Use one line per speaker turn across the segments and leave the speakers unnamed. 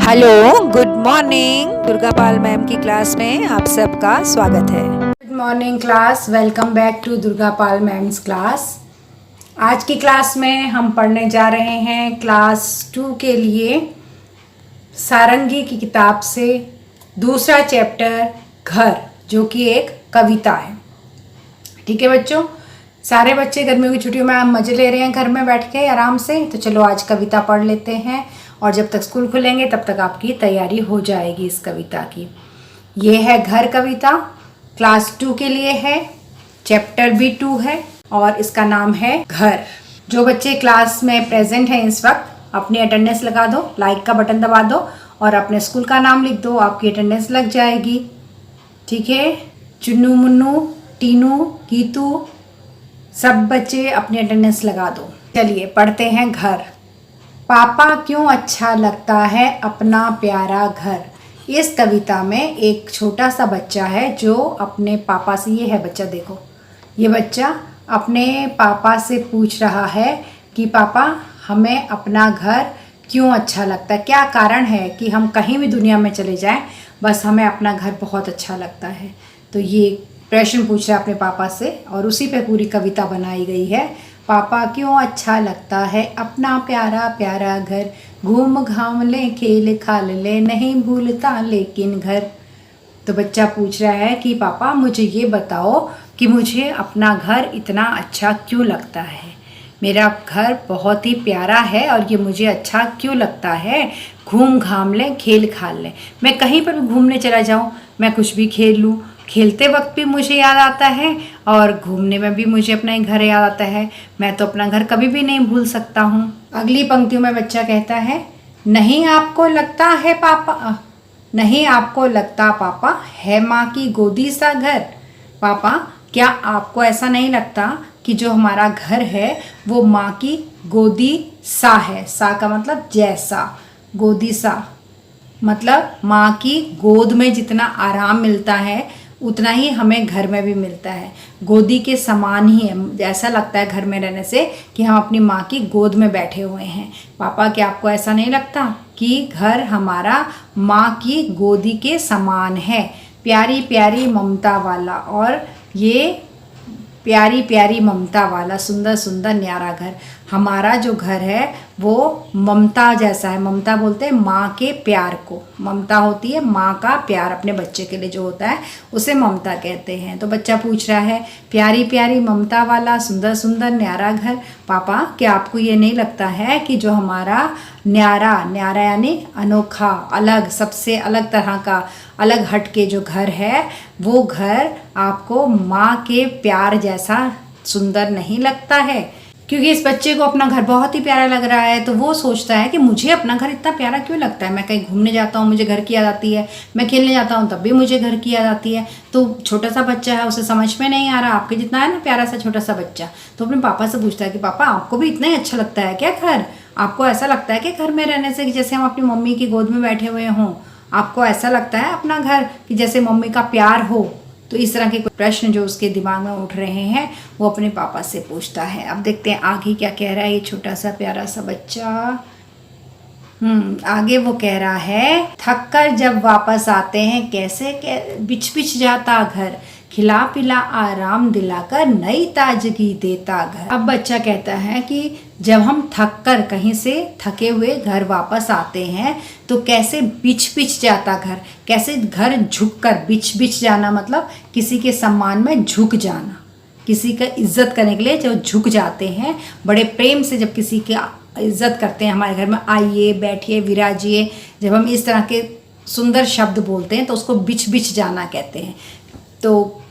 Hello, good morning. Durga Pal ma'am की class में आप सबका स्वागत है।
Good morning class, welcome back to Durga Pal ma'am's class. आज की क्लास में हम पढ़ने जा रहे हैं क्लास 2 के लिए सारंगी की किताब से दूसरा चैप्टर घर, जो कि एक कविता है। ठीक है बच्चों, सारे बच्चे गर्मियों की छुट्टियों में आप मज़े ले रहे हैं घर में बैठ के आराम से। तो चलो आज कविता पढ़ लेते हैं और जब तक स्कूल खुलेंगे तब तक आपकी तैयारी हो जाएगी इस कविता की। ये है घर कविता, क्लास 2 के लिए है, चैप्टर भी 2 है और इसका नाम है घर। जो बच्चे क्लास में प्रेजेंट हैं इस वक्त अपनी अटेंडेंस लगा दो, लाइक का बटन दबा दो और अपने स्कूल का नाम लिख दो, आपकी अटेंडेंस लग जाएगी। ठीक है, चुन्नू मुन्नू टीनू गीतू सब बच्चे अपनी अटेंडेंस लगा दो। चलिए पढ़ते हैं घर। पापा क्यों अच्छा लगता है अपना प्यारा घर। इस कविता में एक छोटा सा बच्चा है जो अपने पापा से, ये है बच्चा, देखो ये बच्चा अपने पापा से पूछ रहा है कि पापा हमें अपना घर क्यों अच्छा लगता है, क्या कारण है कि हम कहीं भी दुनिया में चले जाएं बस हमें अपना घर बहुत अच्छा लगता है। तो ये प्रश्न पूछ रहा है अपने पापा से और उसी पे पूरी कविता बनाई गई है। पापा क्यों अच्छा लगता है अपना प्यारा प्यारा घर, घूम घाम ले खेल खाल ले नहीं भूलता लेकिन घर। तो बच्चा पूछ रहा है कि पापा मुझे ये बताओ कि मुझे अपना घर इतना अच्छा क्यों लगता है। मेरा घर बहुत ही प्यारा है और ये मुझे अच्छा क्यों लगता है। घूम घाम ले खेल खाल ले, मैं कहीं पर भी घूमने चला जाऊँ, मैं कुछ भी खेल लूँ, खेलते वक्त भी मुझे याद आता है और घूमने में भी मुझे अपना ही घर याद आता है। मैं तो अपना घर कभी भी नहीं भूल सकता हूँ। अगली पंक्तियों में बच्चा कहता है, नहीं आपको लगता है पापा, नहीं आपको लगता पापा है माँ की गोदी सा घर। पापा क्या आपको ऐसा नहीं लगता कि जो हमारा घर है वो माँ की गोदी सा है। सा का मतलब जैसा, गोदी सा मतलब माँ की गोद में जितना आराम मिलता है उतना ही हमें घर में भी मिलता है। गोदी के समान ही है, ऐसा लगता है घर में रहने से कि हम अपनी माँ की गोद में बैठे हुए हैं। पापा क्या आपको ऐसा नहीं लगता कि घर हमारा माँ की गोदी के समान है, प्यारी प्यारी ममता वाला। और ये प्यारी प्यारी ममता वाला सुंदर सुंदर न्यारा घर, हमारा जो घर है वो ममता जैसा है। ममता बोलते हैं माँ के प्यार को, ममता होती है माँ का प्यार अपने बच्चे के लिए जो होता है उसे ममता कहते हैं। तो बच्चा पूछ रहा है प्यारी प्यारी ममता वाला सुंदर सुंदर न्यारा घर, पापा क्या आपको ये नहीं लगता है कि जो हमारा न्यारा, न्यारा यानी अनोखा, अलग, सबसे अलग तरह का, अलग हट के जो घर है वो घर आपको माँ के प्यार जैसा सुंदर नहीं लगता है। क्योंकि इस बच्चे को अपना घर बहुत ही प्यारा लग रहा है तो वो सोचता है कि मुझे अपना घर इतना प्यारा क्यों लगता है। मैं कहीं घूमने जाता हूँ मुझे घर की याद आती है, मैं खेलने जाता हूँ तब भी मुझे घर की याद आती है। तो छोटा सा बच्चा है, उसे समझ में नहीं आ रहा, आपके जितना है ना प्यारा सा छोटा सा बच्चा, तो अपने पापा से पूछता है कि पापा आपको भी इतना ही अच्छा लगता है क्या घर। आपको ऐसा लगता है कि घर में रहने से जैसे हम अपनी मम्मी की गोद में बैठे हुए हों, आपको ऐसा लगता है अपना घर कि जैसे मम्मी का प्यार हो। तो इस तरह के प्रश्न जो उसके दिमाग में उठ रहे हैं वो अपने पापा से पूछता है। अब देखते हैं आगे क्या कह रहा है ये छोटा सा प्यारा सा बच्चा। आगे वो कह रहा है, थक कर जब वापस आते हैं कैसे बिछ बिछ जाता घर, खिला पिला आराम दिलाकर नई ताजगी देता घर। अब बच्चा कहता है कि जब हम थक कर कहीं से थके हुए घर वापस आते हैं तो कैसे बिछ बिछ जाता घर, कैसे घर झुक कर, बिछ बिछ जाना मतलब किसी के सम्मान में झुक जाना, किसी का इज्जत करने के लिए जब झुक जाते हैं, बड़े प्रेम से जब किसी की इज्जत करते हैं हमारे घर में, आइए बैठिए विराजिए, जब हम इस तरह के सुंदर शब्द बोलते हैं तो उसको बिछ बिछ जाना कहते हैं। तो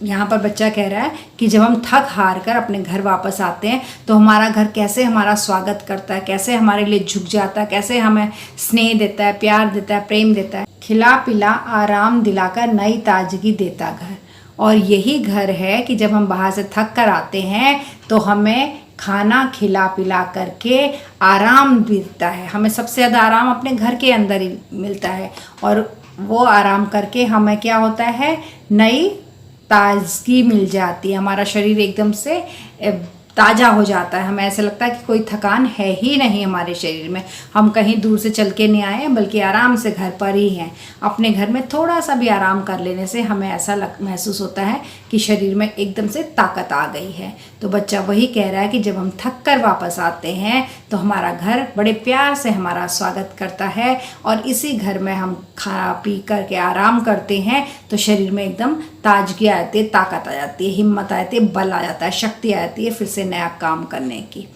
यहाँ पर बच्चा कह रहा है कि जब हम थक हार कर अपने घर वापस आते हैं तो हमारा घर कैसे हमारा स्वागत करता है, कैसे हमारे लिए झुक जाता है, कैसे हमें स्नेह देता है, प्यार देता है, प्रेम देता है, खिला पिला आराम दिलाकर नई ताजगी देता घर। और यही घर है कि जब हम बाहर से थक कर आते हैं तो हमें खाना खिला पिला करके आराम मिलता है। हमें सबसे ज़्यादा आराम अपने घर के अंदर ही मिलता है और वो आराम करके हमें क्या होता है, नई ताजगी मिल जाती है, हमारा शरीर एकदम से ताज़ा हो जाता है। हमें ऐसा लगता है कि कोई थकान है ही नहीं हमारे शरीर में, हम कहीं दूर से चल के नहीं आए हैं बल्कि आराम से घर पर ही हैं। अपने घर में थोड़ा सा भी आराम कर लेने से हमें ऐसा महसूस होता है कि शरीर में एकदम से ताकत आ गई है। तो बच्चा वही कह रहा है कि जब हम थक कर वापस आते हैं तो हमारा घर बड़े प्यार से हमारा स्वागत करता है, और इसी घर में हम खा पी करके आराम करते हैं तो शरीर में एकदम ताजगी आ जाती है, ताकत आ जाती है, हिम्मत आ जाती है, बल आ जाता है, शक्ति आ जाती है फिर से नया काम करने की।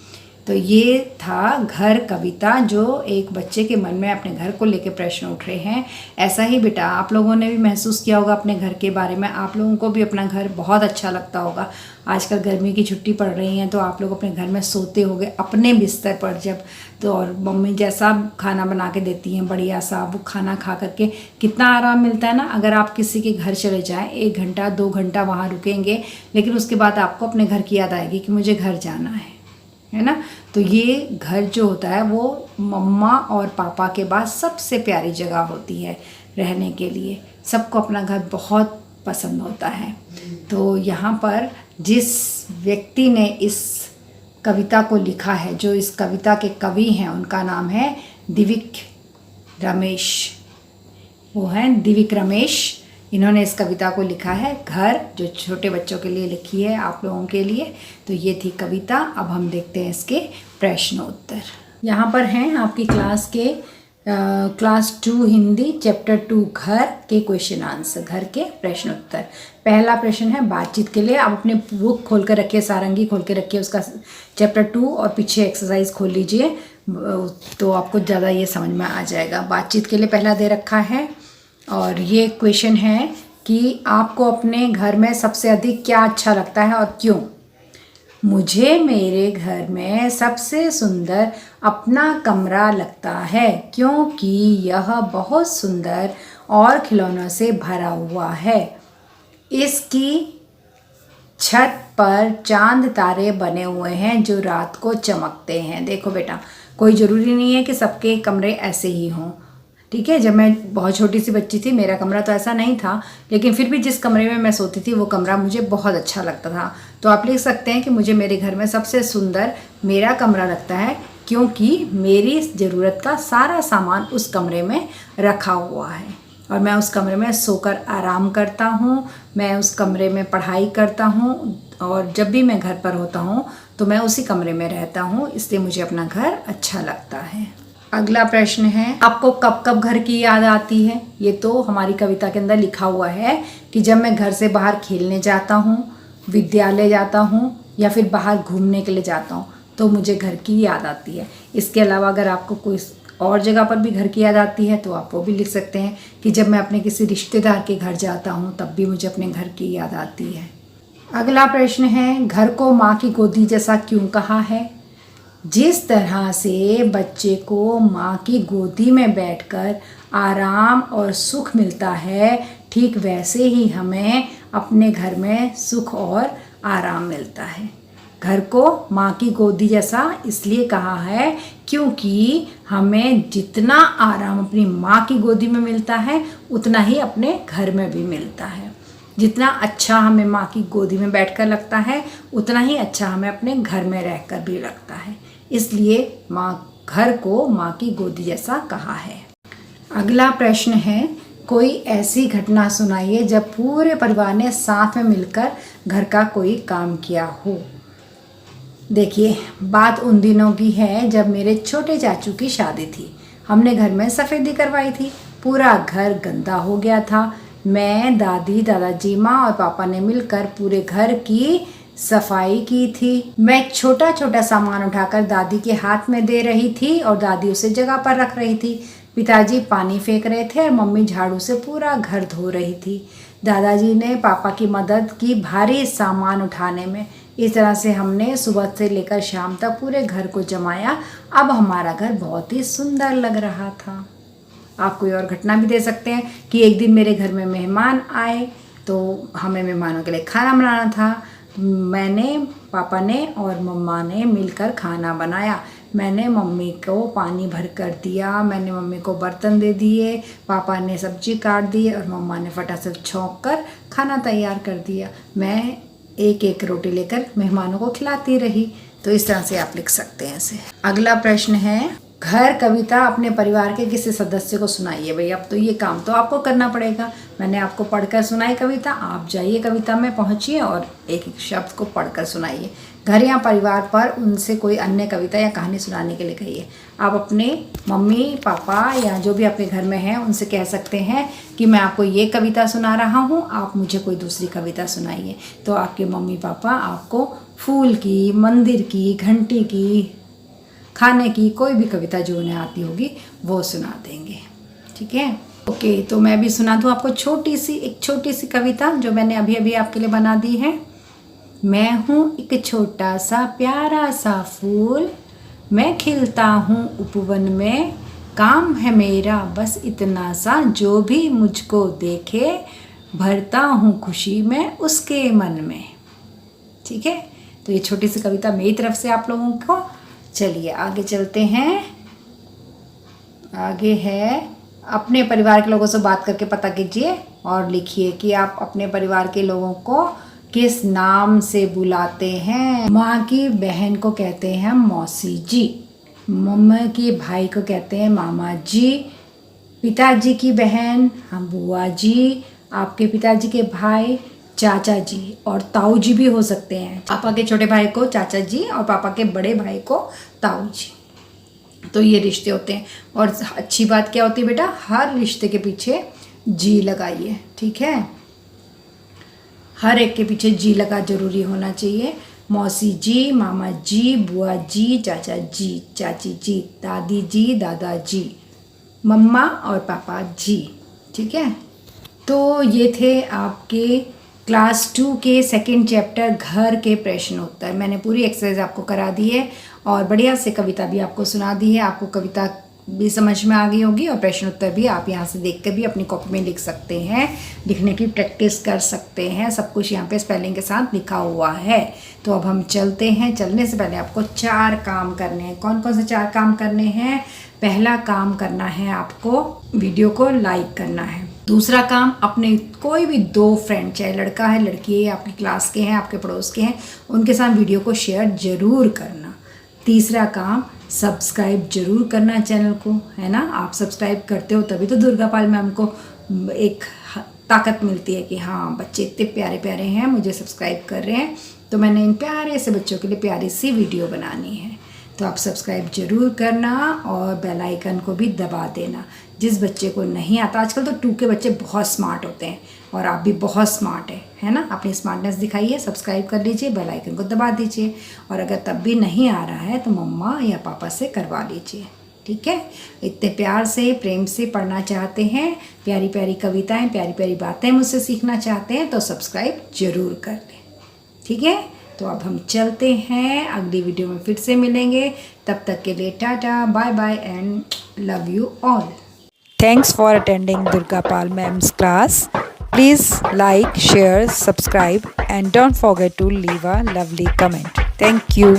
तो ये था घर कविता, जो एक बच्चे के मन में अपने घर को लेके प्रश्न उठ रहे हैं। ऐसा ही बेटा आप लोगों ने भी महसूस किया होगा अपने घर के बारे में, आप लोगों को भी अपना घर बहुत अच्छा लगता होगा। आजकल गर्मी की छुट्टी पड़ रही है तो आप लोग अपने घर में सोते होगे अपने बिस्तर पर जब, तो और मम्मी जैसा खाना बना के देती हैं बढ़िया सा, वो खाना खा करके कितना आराम मिलता है ना। अगर आप किसी के घर चले जाएं 1 घंटा 2 घंटा वहाँ रुकेंगे, लेकिन उसके बाद आपको अपने घर की याद आएगी कि मुझे घर जाना है ना। तो ये घर जो होता है वो मम्मा और पापा के बाद सबसे प्यारी जगह होती है रहने के लिए। सबको अपना घर बहुत पसंद होता है। तो यहाँ पर जिस व्यक्ति ने इस कविता को लिखा है, जो इस कविता के कवि हैं, उनका नाम है दिविक रमेश। वो हैं दिविक रमेश। इन्होंने इस कविता को लिखा है घर, जो छोटे बच्चों के लिए लिखी है, आप लोगों के लिए। तो ये थी कविता। अब हम देखते हैं इसके प्रश्न उत्तर। यहाँ पर हैं आपकी क्लास के क्लास 2 हिंदी चैप्टर 2 घर के क्वेश्चन आंसर, घर के प्रश्न उत्तर। पहला प्रश्न है बातचीत के लिए। आप अपने बुक खोल कर रखिए, सारंगी खोल के रखिए, उसका चैप्टर 2 और पीछे एक्सरसाइज खोल लीजिए तो आपको ज़्यादा ये समझ में आ जाएगा। बातचीत के लिए पहला दे रखा है और ये क्वेश्चन है कि आपको अपने घर में सबसे अधिक क्या अच्छा लगता है और क्यों। मुझे मेरे घर में सबसे सुंदर अपना कमरा लगता है क्योंकि यह बहुत सुंदर और खिलौनों से भरा हुआ है। इसकी छत पर चांद तारे बने हुए हैं जो रात को चमकते हैं। देखो बेटा, कोई ज़रूरी नहीं है कि सबके कमरे ऐसे ही हों, ठीक है। जब मैं बहुत छोटी सी बच्ची थी मेरा कमरा तो ऐसा नहीं था, लेकिन फिर भी जिस कमरे में मैं सोती थी वो कमरा मुझे बहुत अच्छा लगता था। तो आप लिख सकते हैं कि मुझे मेरे घर में सबसे सुंदर मेरा कमरा लगता है क्योंकि मेरी ज़रूरत का सारा सामान उस कमरे में रखा हुआ है और मैं उस कमरे में सोकर आराम करता हूँ, मैं उस कमरे में पढ़ाई करता हूँ और जब भी मैं घर पर होता हूँ तो मैं उसी कमरे में रहता हूँ, इसलिए मुझे अपना घर अच्छा लगता है। अगला प्रश्न है आपको कब कब घर की याद आती है। ये तो हमारी कविता के अंदर लिखा हुआ है कि जब मैं घर से बाहर खेलने जाता हूँ, विद्यालय जाता हूँ या फिर बाहर घूमने के लिए जाता हूँ तो मुझे घर की याद आती है। इसके अलावा अगर आपको कोई और जगह पर भी घर की याद आती है तो आप वो भी लिख सकते हैं कि जब मैं अपने किसी रिश्तेदार के घर जाता हूँ तब भी मुझे अपने घर की याद आती है। अगला प्रश्न है घर को माँ की गोदी जैसा क्यों कहा है। जिस तरह से बच्चे को माँ की गोदी में बैठकर आराम और सुख मिलता है, ठीक वैसे ही हमें अपने घर में सुख और आराम मिलता है। घर को माँ की गोदी जैसा इसलिए कहा है क्योंकि हमें जितना आराम अपनी माँ की गोदी में मिलता है उतना ही अपने घर में भी मिलता है। जितना अच्छा हमें माँ की गोदी में बैठकर लगता है उतना ही अच्छा हमें अपने घर में रहकर भी लगता है, इसलिए घर को माँ की गोदी जैसा कहा है। अगला प्रश्न है कोई ऐसी घटना सुनाइए जब पूरे परिवार ने साथ में मिलकर घर का कोई काम किया हो। देखिए, बात उन दिनों की है जब मेरे छोटे चाचू की शादी थी। हमने घर में सफ़ेदी करवाई थी, पूरा घर गंदा हो गया था। मैं, दादी, दादाजी, माँ और पापा ने मिलकर पूरे घर की सफाई की थी। मैं छोटा छोटा सामान उठाकर दादी के हाथ में दे रही थी और दादी उसे जगह पर रख रही थी। पिताजी पानी फेंक रहे थे और मम्मी झाड़ू से पूरा घर धो रही थी। दादाजी ने पापा की मदद की भारी सामान उठाने में। इस तरह से हमने सुबह से लेकर शाम तक पूरे घर को जमाया। अब हमारा घर बहुत ही सुंदर लग रहा था। आप कोई और घटना भी दे सकते हैं कि एक दिन मेरे घर में मेहमान आए तो हमें मेहमानों के लिए खाना बनाना था। मैंने, पापा ने और मम्मा ने मिलकर खाना बनाया। मैंने मम्मी को पानी भर कर दिया, मैंने मम्मी को बर्तन दे दिए, पापा ने सब्जी काट दी और मम्मा ने फटाफट छौंक कर खाना तैयार कर दिया। मैं एक एक रोटी लेकर मेहमानों को खिलाती रही। तो इस तरह से आप लिख सकते हैं इसे। अगला प्रश्न है, घर कविता अपने परिवार के किसी सदस्य को सुनाइए। भाई अब तो ये काम तो आपको करना पड़ेगा। मैंने आपको पढ़कर सुनाई कविता, आप जाइए कविता में पहुंचिए और एक एक शब्द को पढ़कर सुनाइए। घर या परिवार पर उनसे कोई अन्य कविता या कहानी सुनाने के लिए कहिए। आप अपने मम्मी पापा या जो भी आपके घर में हैं उनसे कह सकते हैं कि मैं आपको ये कविता सुना रहा हूँ, आप मुझे कोई दूसरी कविता सुनाइए। तो आपके मम्मी पापा आपको फूल की, मंदिर की, घंटी की, खाने की कोई भी कविता जो उन्हें आती होगी वो सुना देंगे। ठीक है, ओके। तो मैं भी सुना दूँ आपको एक छोटी सी कविता जो मैंने अभी अभी आपके लिए बना दी है। मैं हूँ एक छोटा सा प्यारा सा फूल, मैं खिलता हूँ उपवन में, काम है मेरा बस इतना सा, जो भी मुझको देखे भरता हूँ खुशी में उसके मन में। ठीक है, तो ये छोटी सी कविता मेरी तरफ से आप लोगों को। चलिए आगे चलते हैं। आगे है, अपने परिवार के लोगों से बात करके पता कीजिए और लिखिए कि आप अपने परिवार के लोगों को किस नाम से बुलाते हैं। माँ की बहन को कहते हैं मौसी जी, मम्मा के भाई को कहते हैं मामा जी, पिताजी की बहन हम बुआ जी, आपके पिताजी के भाई चाचा जी और ताऊ जी भी हो सकते हैं। पापा के छोटे भाई को चाचा जी और पापा के बड़े भाई को ताऊ जी। तो ये रिश्ते होते हैं। और अच्छी बात क्या होती है बेटा, हर रिश्ते के पीछे जी लगाइए। ठीक है, हर एक के पीछे जी लगा जरूरी होना चाहिए। मौसी जी, मामा जी, बुआ जी, चाचा जी, चाची जी, दादी जी, दादा जी, मम्मा और पापा जी। ठीक है, तो ये थे आपके क्लास 2 के सेकंड चैप्टर घर के प्रश्न उत्तर। मैंने पूरी एक्सरसाइज आपको करा दी है और बढ़िया से कविता भी आपको सुना दी है। आपको कविता भी समझ में आ गई होगी और प्रश्न उत्तर भी आप यहाँ से देख कर भी अपनी कॉपी में लिख सकते हैं, लिखने की प्रैक्टिस कर सकते हैं। सब कुछ यहाँ पे स्पेलिंग के साथ लिखा हुआ है। तो अब हम चलते हैं। चलने से पहले आपको 4 काम करने हैं। कौन कौन से 4 काम करने हैं? पहला काम करना है आपको वीडियो को लाइक करना है। दूसरा काम, अपने कोई भी 2 फ्रेंड, चाहे लड़का है लड़की है, आपकी क्लास के हैं, आपके पड़ोस के हैं, उनके साथ वीडियो को शेयर ज़रूर करना। तीसरा काम, सब्सक्राइब जरूर करना चैनल को, है ना। आप सब्सक्राइब करते हो तभी तो दुर्गा पाल मैम को एक ताकत मिलती है कि हाँ बच्चे इतने प्यारे प्यारे हैं, मुझे सब्सक्राइब कर रहे हैं, तो मैंने इन प्यारे से बच्चों के लिए प्यारी सी वीडियो बनानी है। तो आप सब्सक्राइब जरूर करना और बेल आइकन को भी दबा देना। जिस बच्चे को नहीं आता, आजकल तो 2 के बच्चे बहुत स्मार्ट होते हैं और आप भी बहुत स्मार्ट है ना। अपनी स्मार्टनेस दिखाइए, सब्सक्राइब कर लीजिए, बेल आइकन को दबा दीजिए। और अगर तब भी नहीं आ रहा है तो मम्मा या पापा से करवा लीजिए। ठीक है, इतने प्यार से प्रेम से पढ़ना चाहते हैं, प्यारी प्यारी कविताएं, प्यारी प्यारी बातें मुझसे सीखना चाहते हैं तो सब्सक्राइब जरूर कर लें। ठीक है, तो अब हम चलते हैं, अगली वीडियो में फिर से मिलेंगे। तब तक के लिए tata, bye bye and love you all.
Thanks for attending Durga Pal Ma'am's class. Please like, share, subscribe and don't forget to leave a lovely comment. Thank you.